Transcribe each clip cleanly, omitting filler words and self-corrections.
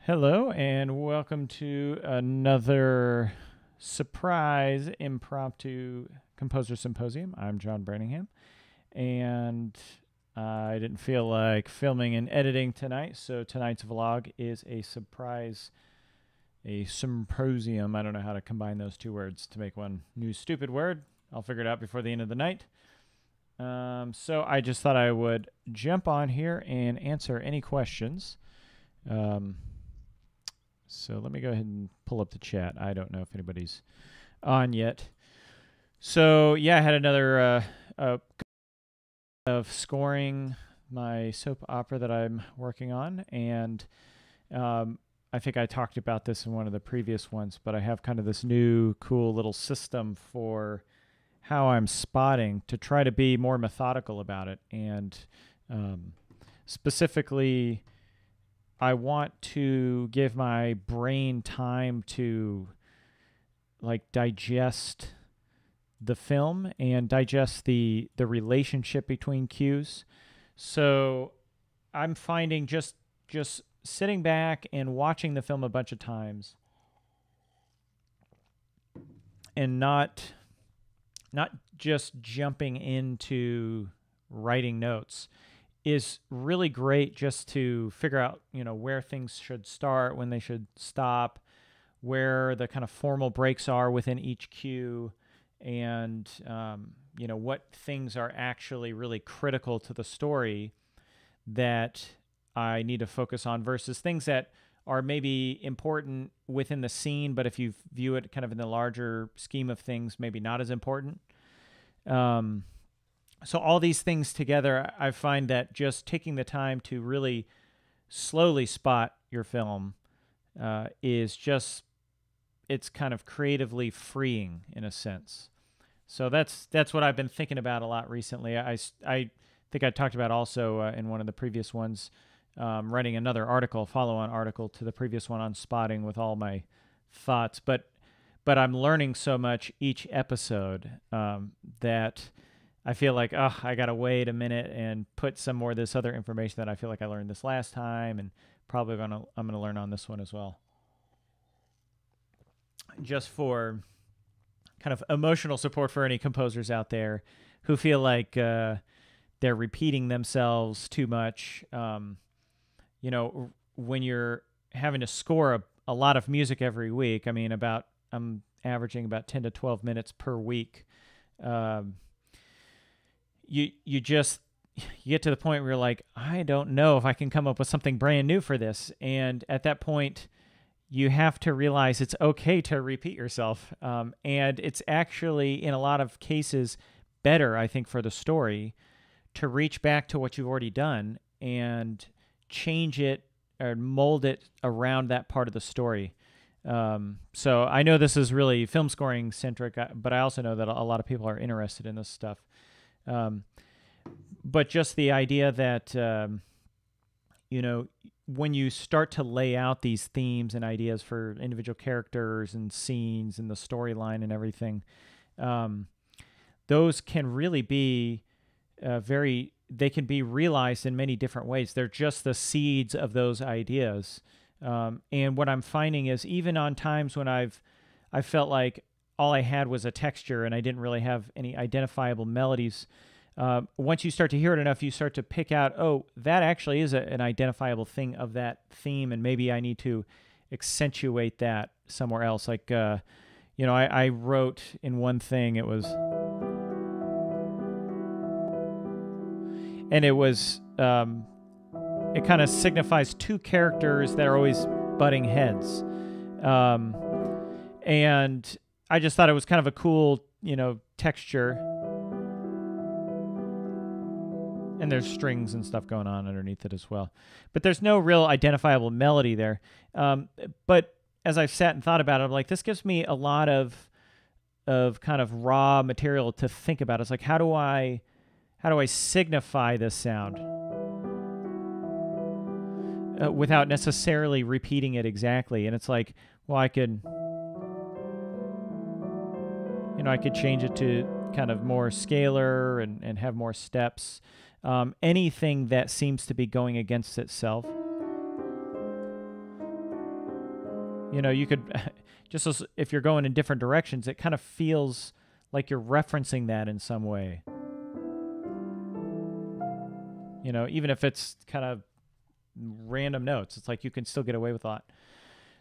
Hello, and welcome to another surprise impromptu composer symposium. I'm John Branningham, and I didn't feel like filming and editing tonight, so tonight's vlog is a surprise, a symposium. I don't know how to combine those two words to make one new stupid word. I'll figure it out before the end of the night. So I just thought I would jump on here and answer any questions. So let me go ahead and pull up the chat. I don't know if anybody's on yet. So yeah, I had another of scoring my soap opera that I'm working on, and I think I talked about this in one of the previous ones, but I have kind of this new cool little system for how I'm spotting to try to be more methodical about it, and specifically I want to give my brain time to like digest the film and digest the relationship between cues. So I'm finding just sitting back and watching the film a bunch of times and not just jumping into writing notes is really great, just to figure out, where things should start, when they should stop, where the kind of formal breaks are within each cue, and, what things are actually really critical to the story that I need to focus on versus things that are maybe important within the scene, but if you view it kind of in the larger scheme of things, maybe not as important. So all these things together, I find that just taking the time to really slowly spot your film is just, it's kind of creatively freeing in a sense. So that's what I've been thinking about a lot recently. I think I talked about also in one of the previous ones, writing another article, follow-on article to the previous one on spotting with all my thoughts. But I'm learning so much each episode that I feel like, I got to wait a minute and put some more of this other information that I feel like I learned this last time, and probably I'm going to learn on this one as well. Just for kind of emotional support for any composers out there who feel like they're repeating themselves too much. When you're having to score a lot of music every week, I'm averaging about 10 to 12 minutes per week. You get to the point where you're like, I don't know if I can come up with something brand new for this. And at that point, you have to realize it's okay to repeat yourself. And it's actually, in a lot of cases, better, I think, for the story to reach back to what you've already done and change it or mold it around that part of the story. So I know this is really film scoring centric, but I also know that a lot of people are interested in this stuff. But just the idea that, when you start to lay out these themes and ideas for individual characters and scenes and the storyline and everything, those can really be they can be realized in many different ways. They're just the seeds of those ideas. And what I'm finding is even on times when I felt like all I had was a texture and I didn't really have any identifiable melodies, once you start to hear it enough, you start to pick out, that actually is an identifiable thing of that theme, and maybe I need to accentuate that somewhere else. Like, I wrote in one thing, it was it kind of signifies two characters that are always butting heads. And I just thought it was kind of a cool, texture. And there's strings and stuff going on underneath it as well. But there's no real identifiable melody there. But as I've sat and thought about it, I'm like, this gives me a lot of kind of raw material to think about. It's like, how do I signify this sound without necessarily repeating it exactly? And it's like, well, I could change it to kind of more scalar and have more steps. Anything that seems to be going against itself. You could just as if you're going in different directions, it kind of feels like you're referencing that in some way. Even if it's kind of random notes, it's like you can still get away with a lot.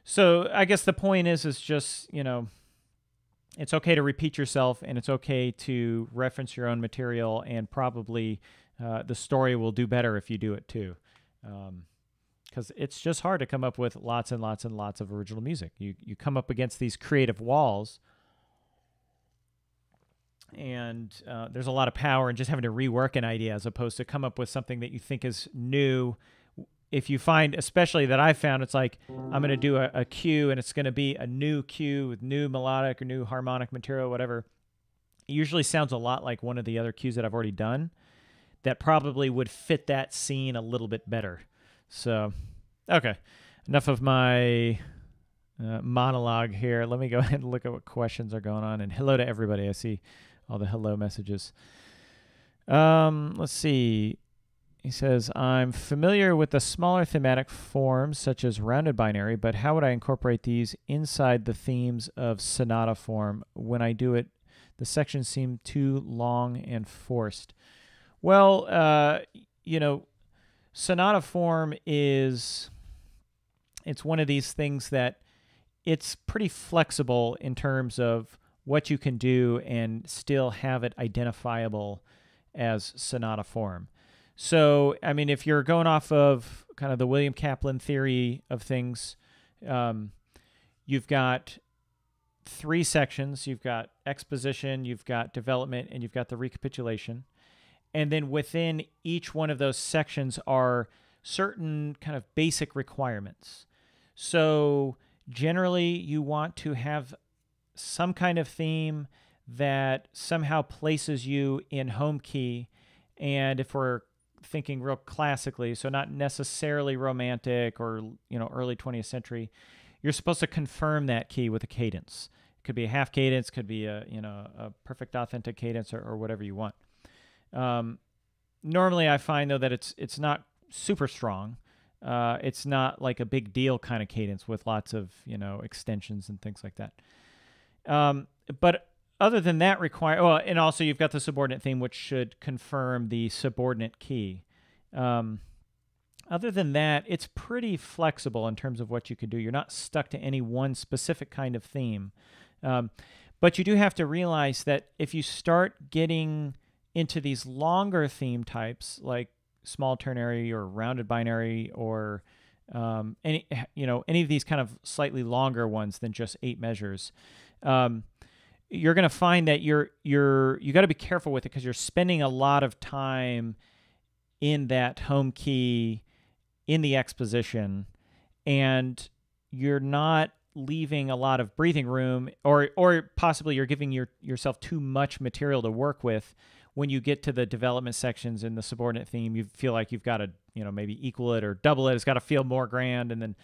So I guess the point is just, it's okay to repeat yourself, and it's okay to reference your own material, and probably the story will do better if you do it too. Because it's just hard to come up with lots and lots and lots of original music. You come up against these creative walls, and there's a lot of power in just having to rework an idea as opposed to come up with something that you think is new. If you find, especially that I've found, it's like I'm going to do a cue, and it's going to be a new cue with new melodic or new harmonic material, whatever. It usually sounds a lot like one of the other cues that I've already done that probably would fit that scene a little bit better. So, okay, enough of my monologue here. Let me go ahead and look at what questions are going on. And hello to everybody. I see all the hello messages. Let's see. He says, I'm familiar with the smaller thematic forms such as rounded binary, but how would I incorporate these inside the themes of sonata form? When I do it, the sections seem too long and forced. Well, sonata form it's one of these things that it's pretty flexible in terms of what you can do and still have it identifiable as sonata form. So, I mean, if you're going off of kind of the William Kaplan theory of things, you've got 3 sections. You've got exposition, you've got development, and you've got the recapitulation. And then within each one of those sections are certain kind of basic requirements. So generally, you want to have some kind of theme that somehow places you in home key. And if we're thinking real classically, so not necessarily romantic or, early 20th century, you're supposed to confirm that key with a cadence. It could be a half cadence, could be a perfect authentic cadence, or whatever you want. Normally I find though that it's not super strong. It's not like a big deal kind of cadence with lots of, extensions and things like that. But other than that and also you've got the subordinate theme, which should confirm the subordinate key. Other than that, it's pretty flexible in terms of what you can do. You're not stuck to any one specific kind of theme. But you do have to realize that if you start getting into these longer theme types, like small ternary or rounded binary or any of these kind of slightly longer ones than just 8 measures, you're going to find that you got to be careful with it because you're spending a lot of time in that home key in the exposition, and you're not leaving a lot of breathing room, or possibly you're giving yourself too much material to work with. When you get to the development sections in the subordinate theme, you feel like you've got to, maybe equal it or double it. It's got to feel more grand. And then,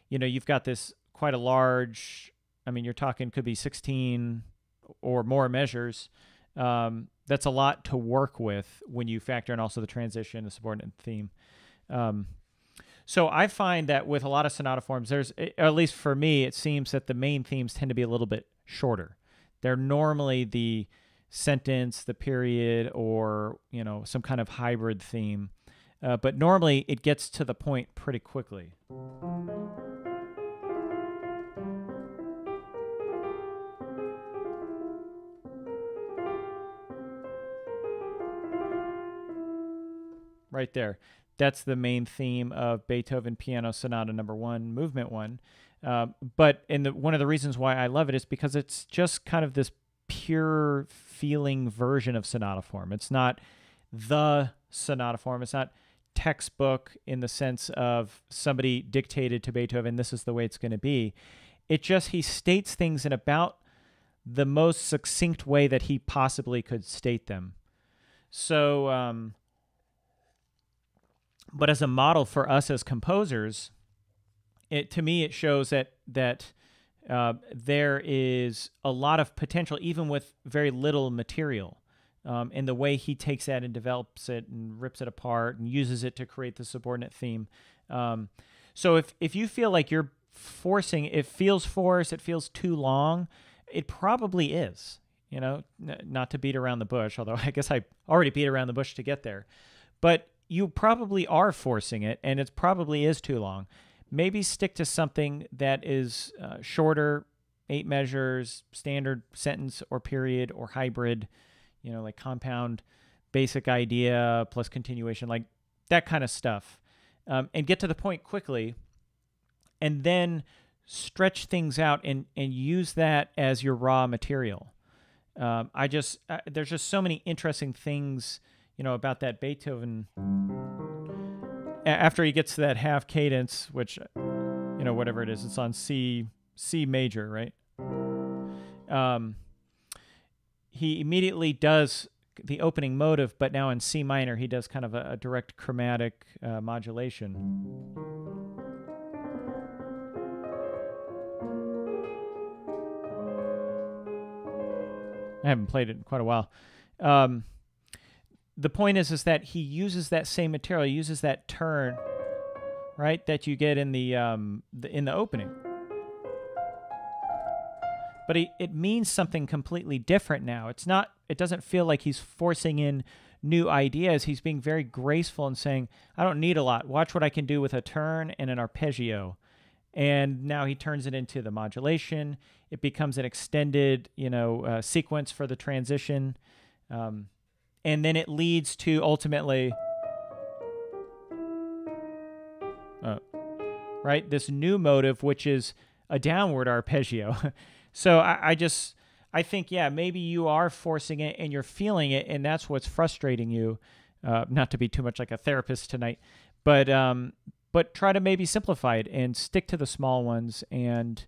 you've got this quite a large, you're talking could be 16 or more measures. That's a lot to work with when you factor in also the transition, the subordinate theme. So I find that with a lot of sonata forms, at least for me, it seems that the main themes tend to be a little bit shorter. They're normally the sentence, the period, or some kind of hybrid theme. But normally it gets to the point pretty quickly. Right there. That's the main theme of Beethoven Piano Sonata No. 1, Movement 1. But one of the reasons why I love it is because it's just kind of this pure feeling version of sonata form. It's not the sonata form. It's not textbook in the sense of somebody dictated to Beethoven, this is the way it's going to be. He states things in about the most succinct way that he possibly could state them. So, but as a model for us as composers, to me it shows that there is a lot of potential, even with very little material, in the way he takes that and develops it and rips it apart and uses it to create the subordinate theme. So if you feel like you're forcing. It feels forced. It feels too long. It probably is. Not to beat around the bush, although I guess I already beat around the bush to get there. But you probably are forcing it, and it probably is too long. Maybe stick to something that is shorter, 8 measures, standard sentence or period or hybrid, like compound, basic idea plus continuation, like that kind of stuff. And get to the point quickly, and then stretch things out and use that as your raw material. There's just so many interesting things, about that Beethoven. After he gets to that half cadence, which, whatever it is, it's on C major, right? He immediately does the opening motive, but now in C minor, he does kind of a direct chromatic modulation. I haven't played it in quite a while. The point is that he uses that same material, he uses that turn, right, that you get in the opening. But it means something completely different now. It doesn't feel like he's forcing in new ideas. He's being very graceful and saying, I don't need a lot. Watch what I can do with a turn and an arpeggio. And now he turns it into the modulation. It becomes an extended, sequence for the transition. And then it leads to ultimately, right, this new motive, which is a downward arpeggio. So I think, yeah, maybe you are forcing it and you're feeling it, and that's what's frustrating you. Not to be too much like a therapist tonight, but try to maybe simplify it and stick to the small ones. And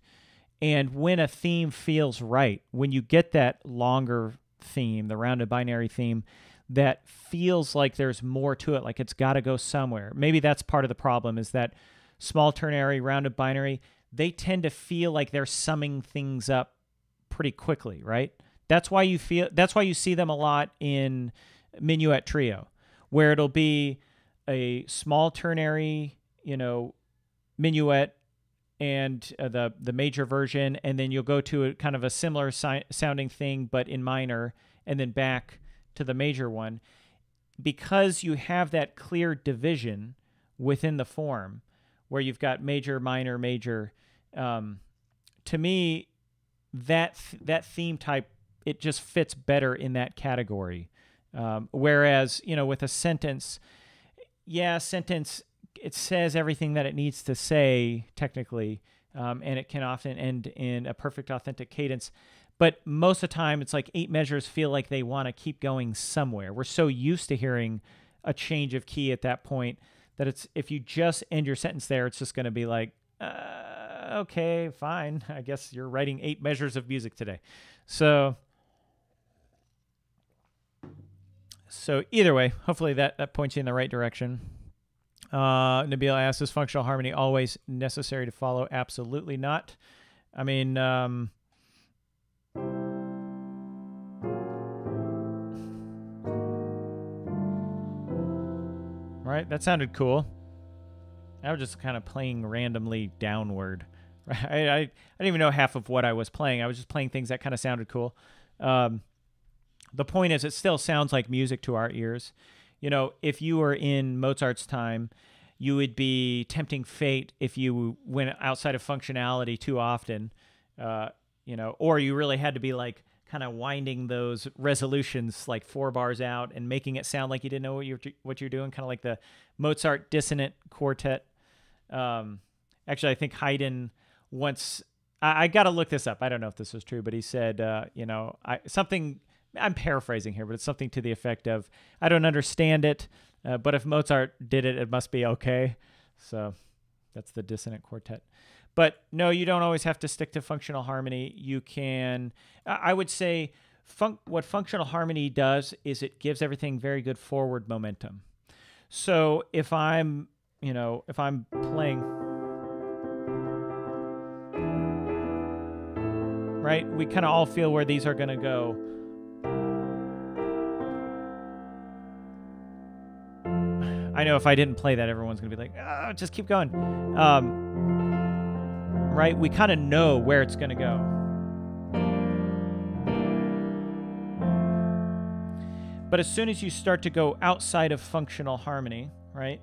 when a theme feels right, when you get that longer theme, the rounded binary theme, that feels like there's more to it, like it's got to go somewhere. Maybe that's part of the problem, is that small ternary, rounded binary, they tend to feel like they're summing things up pretty quickly, right? That's why you see them a lot in minuet trio, where it'll be a small ternary, minuet and the major version, and then you'll go to a kind of a similar sounding thing, but in minor, and then back to the major one, because you have that clear division within the form where you've got major, minor, major. To me, that theme type, it just fits better in that category. Whereas, with a sentence, it says everything that it needs to say technically, and it can often end in a perfect authentic cadence. But most of the time, it's like 8 measures feel like they want to keep going somewhere. We're so used to hearing a change of key at that point that if you just end your sentence there, it's just going to be like, okay, fine. I guess you're writing 8 measures of music today. So either way, hopefully that points you in the right direction. Nabila asks, is functional harmony always necessary to follow? Absolutely not. I mean, right? That sounded cool. I was just kind of playing randomly downward. I didn't even know half of what I was playing. I was just playing things that kind of sounded cool. The point is, it still sounds like music to our ears. If you were in Mozart's time, you would be tempting fate if you went outside of functionality too often, or you really had to be like kind of winding those resolutions like 4 bars out and making it sound like you didn't know what you're doing, kind of like the Mozart dissonant quartet. Actually, I think Haydn once, I got to look this up. I don't know if this was true, but he said, I'm paraphrasing here, but it's something to the effect of, I don't understand it, but if Mozart did it, it must be okay. So that's the dissonant quartet. But no, you don't always have to stick to functional harmony. You can, I would say, what functional harmony does is it gives everything very good forward momentum. So if I'm playing, right, we kind of all feel where these are going to go. I know if I didn't play that, everyone's going to be like, just keep going. right? We kind of know where it's going to go. But as soon as you start to go outside of functional harmony, right?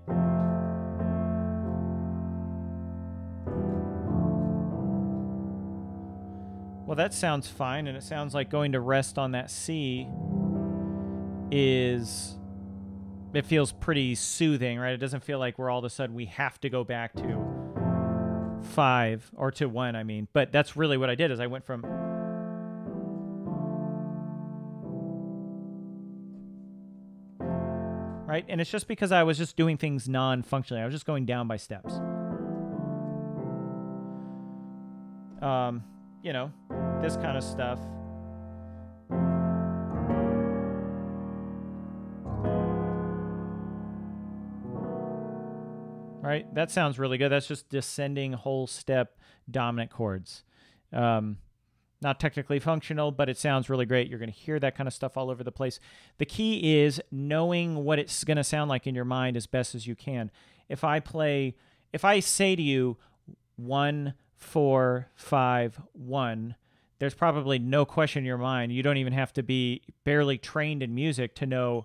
Well, that sounds fine, and it sounds like going to rest on that C it feels pretty soothing, right? It doesn't feel like we're all of a sudden we have to go back to 5 or to 1, I mean. But that's really what I did is I went from right? And it's just because I was just doing things non-functionally. I was just going down by steps. You know, this kind of stuff. Right? That sounds really good. That's just descending whole step dominant chords. Not technically functional, but it sounds really great. You're going to hear that kind of stuff all over the place. The key is knowing what it's going to sound like in your mind as best as you can. If I say to you 1, 4, 5, 1, there's probably no question in your mind. You don't even have to be barely trained in music to know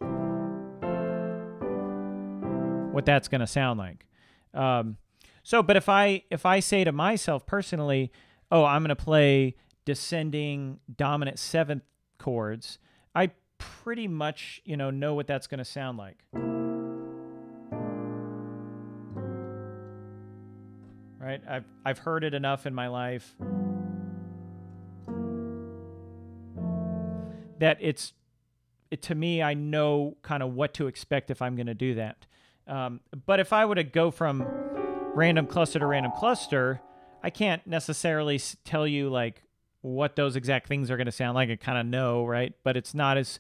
what that's going to sound like. But if I say to myself personally, oh, I'm going to play descending dominant 7th chords, I pretty much, know what that's going to sound like. Right? I've heard it enough in my life that to me, I know kind of what to expect if I'm going to do that. But if I were to go from random cluster to random cluster, I can't necessarily tell you like what those exact things are going to sound like. I kind of know, right? But it's not as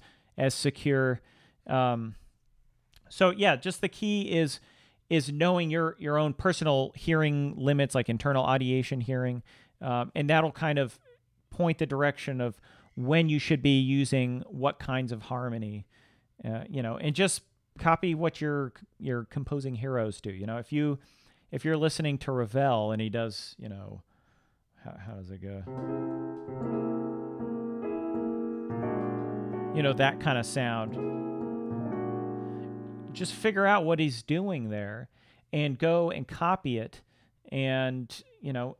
secure. So yeah, just the key is knowing your own personal hearing limits, like internal audiation hearing, and that'll kind of point the direction of when you should be using what kinds of harmony, and just copy what your composing heroes do. If you're listening to Ravel and he does, how does it go? That kind of sound. Just figure out what he's doing there and go and copy it. And,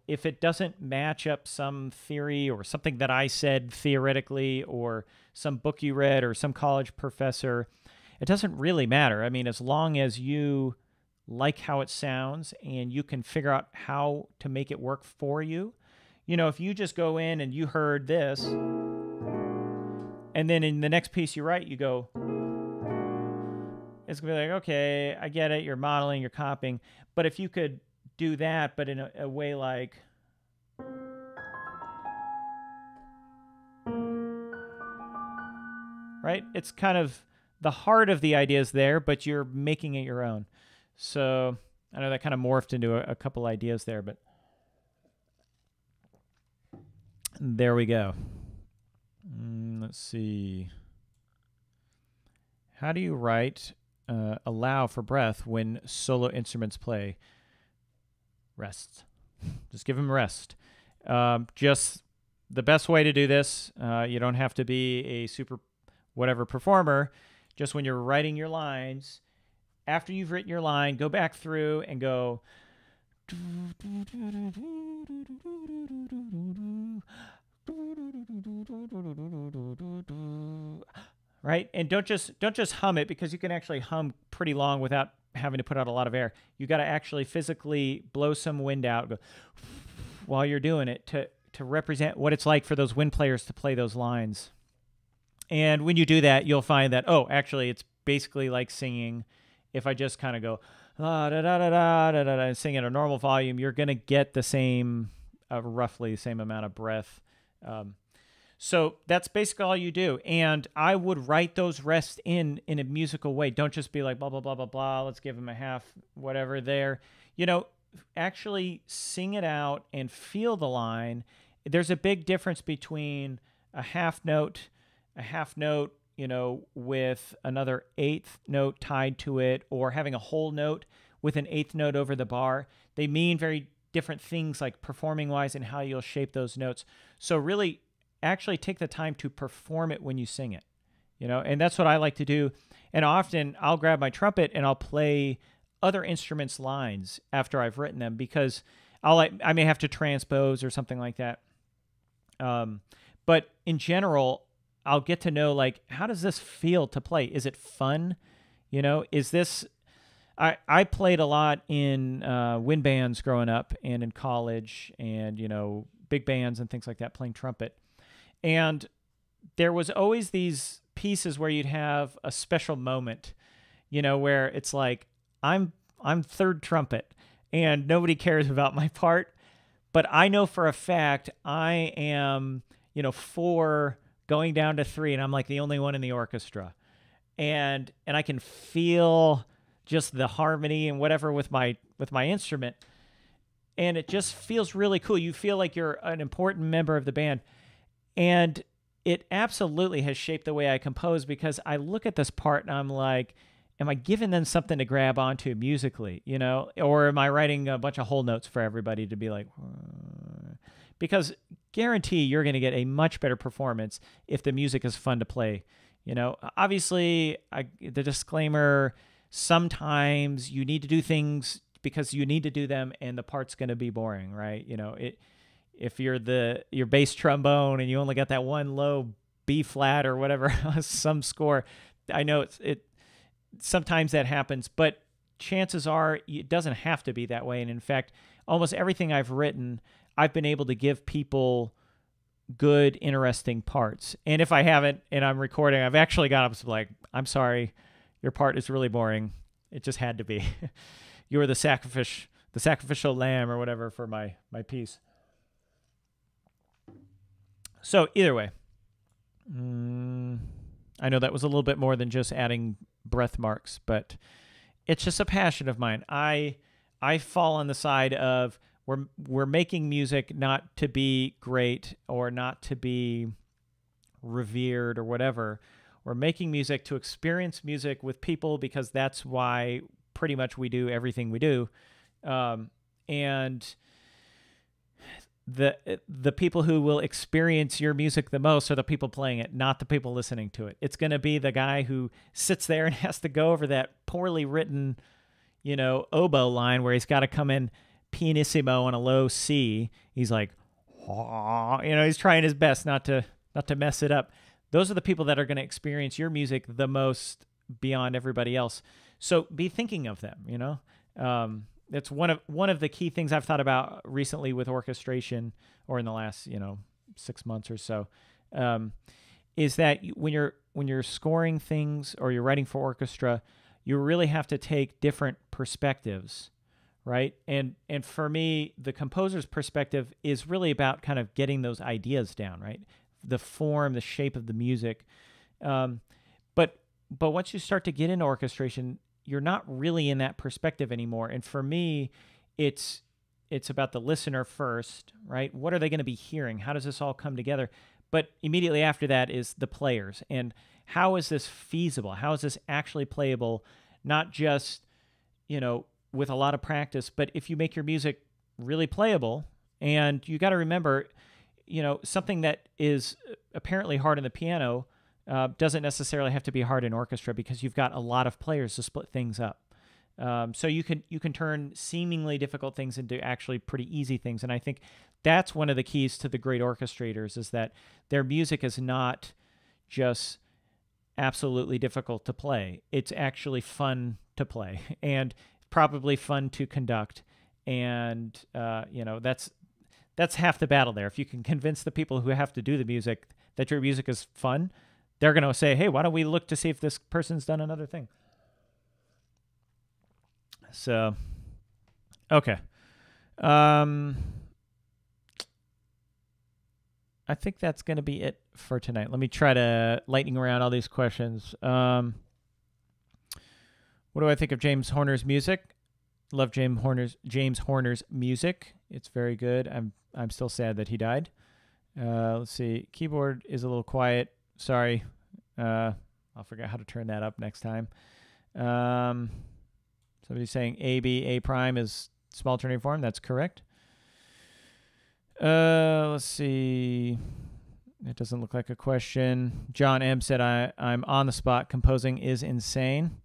if it doesn't match up some theory or something that I said theoretically or some book you read or some college professor, it doesn't really matter. I mean, as long as you like how it sounds and you can figure out how to make it work for you. If you just go in and you heard this, and then in the next piece you write, you go, it's going to be like, okay, I get it. You're modeling, you're copying. But if you could do that, but in a way like, right? It's kind of the heart of the idea is there, but you're making it your own. So I know that kind of morphed into a couple ideas there, but there we go. Let's see. How do you write allow for breath when solo instruments play? Rest. Just give them rest. Just the best way to do this, you don't have to be a super whatever performer. Just when you're writing your lines, after you've written your line, go back through and go. Right? And don't just hum it, because you can actually hum pretty long without having to put out a lot of air. You got to actually physically blow some wind out go, while you're doing it to represent what it's like for those wind players to play those lines. And when you do that, you'll find that, oh, actually, it's basically like singing. If I just kind of go, da, da, da, da, da, da, da, and sing at a normal volume, you're going to get the same, roughly the same amount of breath. So that's basically all you do. And I would write those rests in a musical way. Don't just be like, blah, blah, blah, blah, blah. Let's give them a half, whatever there. Actually sing it out and feel the line. There's a big difference between a half note, with another 8th note tied to it, or having a whole note with an 8th note over the bar. They mean very different things like performing wise and how you'll shape those notes. So really actually take the time to perform it when you sing it, and that's what I like to do. And often I'll grab my trumpet and I'll play other instruments' lines after I've written them, because I may have to transpose or something like that. But in general, I'll get to know, like, how does this feel to play? Is it fun? Is this, I played a lot in wind bands growing up and in college, and, big bands and things like that, playing trumpet. And there was always these pieces where you'd have a special moment, where it's like, I'm third trumpet and nobody cares about my part, but I know for a fact I am, 4 going down to 3, and I'm like the only one in the orchestra. And I can feel just the harmony and whatever with my instrument. And it just feels really cool. You feel like you're an important member of the band. And it absolutely has shaped the way I compose, because I look at this part and I'm like, am I giving them something to grab onto musically, or am I writing a bunch of whole notes for everybody to be like, because guarantee you're going to get a much better performance if the music is fun to play. Obviously, the disclaimer, sometimes you need to do things because you need to do them and the part's going to be boring, right? If you're your bass trombone and you only got that one low B flat or whatever, some score, I know it sometimes that happens, but chances are it doesn't have to be that way. And in fact, almost everything I've written, I've been able to give people good, interesting parts. And if I haven't, and I'm recording, I've actually got up to like, I'm sorry, your part is really boring. It just had to be. You were the sacrificial lamb or whatever for my piece. So either way, I know that was a little bit more than just adding breath marks, but it's just a passion of mine. I fall on the side of we're making music not to be great or not to be revered or whatever. We're making music to experience music with people, because that's why pretty much we do everything we do. And the people who will experience your music the most are the people playing it, not the people listening to it. It's going to be the guy who sits there and has to go over that poorly written, oboe line where he's got to come in pianissimo on a low C. He's like, he's trying his best not to mess it up. Those are the people that are going to experience your music the most beyond everybody else. So be thinking of them, That's one of the key things I've thought about recently with orchestration, or in the last 6 months or so, is that when you're scoring things or you're writing for orchestra, you really have to take different perspectives, right? And for me, the composer's perspective is really about kind of getting those ideas down, right? The form, the shape of the music, but once you start to get into orchestration, you're not really in that perspective anymore. And for me, it's about the listener first, right? What are they going to be hearing? How does this all come together? But immediately after that is the players. And how is this feasible? How is this actually playable? Not just, with a lot of practice, but if you make your music really playable. And you got to remember, something that is apparently hard on the piano doesn't necessarily have to be hard in orchestra, because you've got a lot of players to split things up. So you can turn seemingly difficult things into actually pretty easy things. And I think that's one of the keys to the great orchestrators, is that their music is not just absolutely difficult to play. It's actually fun to play and probably fun to conduct. And, that's half the battle there. If you can convince the people who have to do the music that your music is fun, they're going to say, hey, why don't we look to see if this person's done another thing? So, okay. I think that's going to be it for tonight. Let me try to lightning around all these questions. What do I think of James Horner's music? Love James Horner's music. It's very good. I'm still sad that he died. Let's see. Keyboard is a little quiet. Sorry. I'll forget how to turn that up next time. Somebody's saying A prime is small turning form. That's correct. Let's see. It doesn't look like a question. John M said, I'm on the spot. Composing is insane.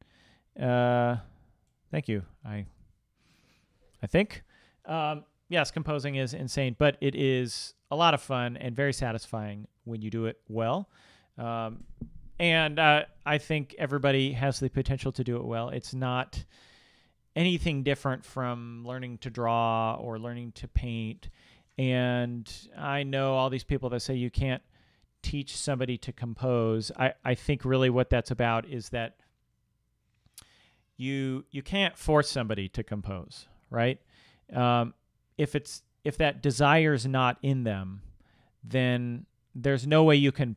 Thank you. I think. Yes, composing is insane, but it is a lot of fun and very satisfying when you do it well. And I think everybody has the potential to do it well. It's not anything different from learning to draw or learning to paint. And I know all these people that say you can't teach somebody to compose. I think really what that's about is that you can't force somebody to compose, right? If that desire is not in them, then there's no way you can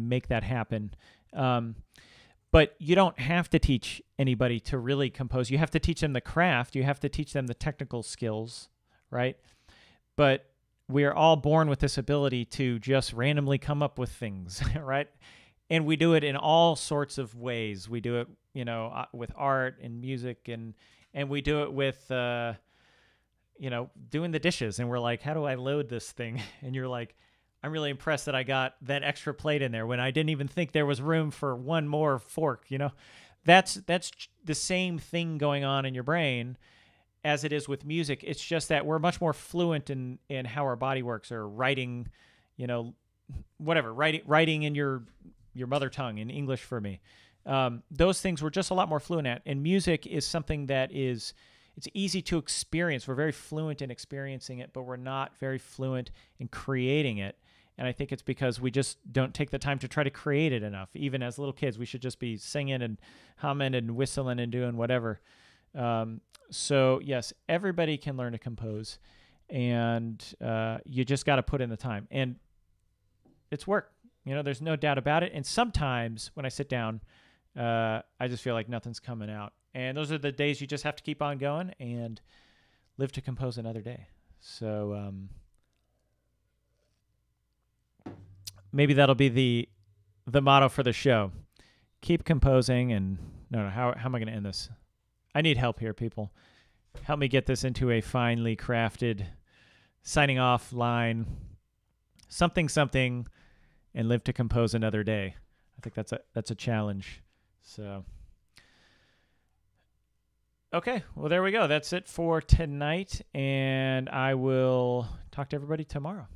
make that happen. But you don't have to teach anybody to really compose. You have to teach them the craft. You have to teach them the technical skills, right? But we are all born with this ability to just randomly come up with things, right? And we do it in all sorts of ways. We do it, with art and music, and we do it with, doing the dishes. And we're like, how do I load this thing? And you're like, I'm really impressed that I got that extra plate in there when I didn't even think there was room for one more fork. That's the same thing going on in your brain as it is with music. It's just that we're much more fluent in how our body works, or writing, writing in your mother tongue, in English for me. Those things we're just a lot more fluent at. And music is something that it's easy to experience. We're very fluent in experiencing it, but we're not very fluent in creating it. And I think it's because we just don't take the time to try to create it enough. Even as little kids, we should just be singing and humming and whistling and doing whatever. So yes, everybody can learn to compose, and you just got to put in the time. And it's work. There's no doubt about it. And sometimes when I sit down, I just feel like nothing's coming out. And those are the days you just have to keep on going and live to compose another day. So maybe that'll be the motto for the show. Keep composing. And no, how am I going to end this? I need help here, people. Help me get this into a finely crafted signing off line. Something, and live to compose another day. I think that's a challenge. So, okay, well, there we go. That's it for tonight, and I will talk to everybody tomorrow.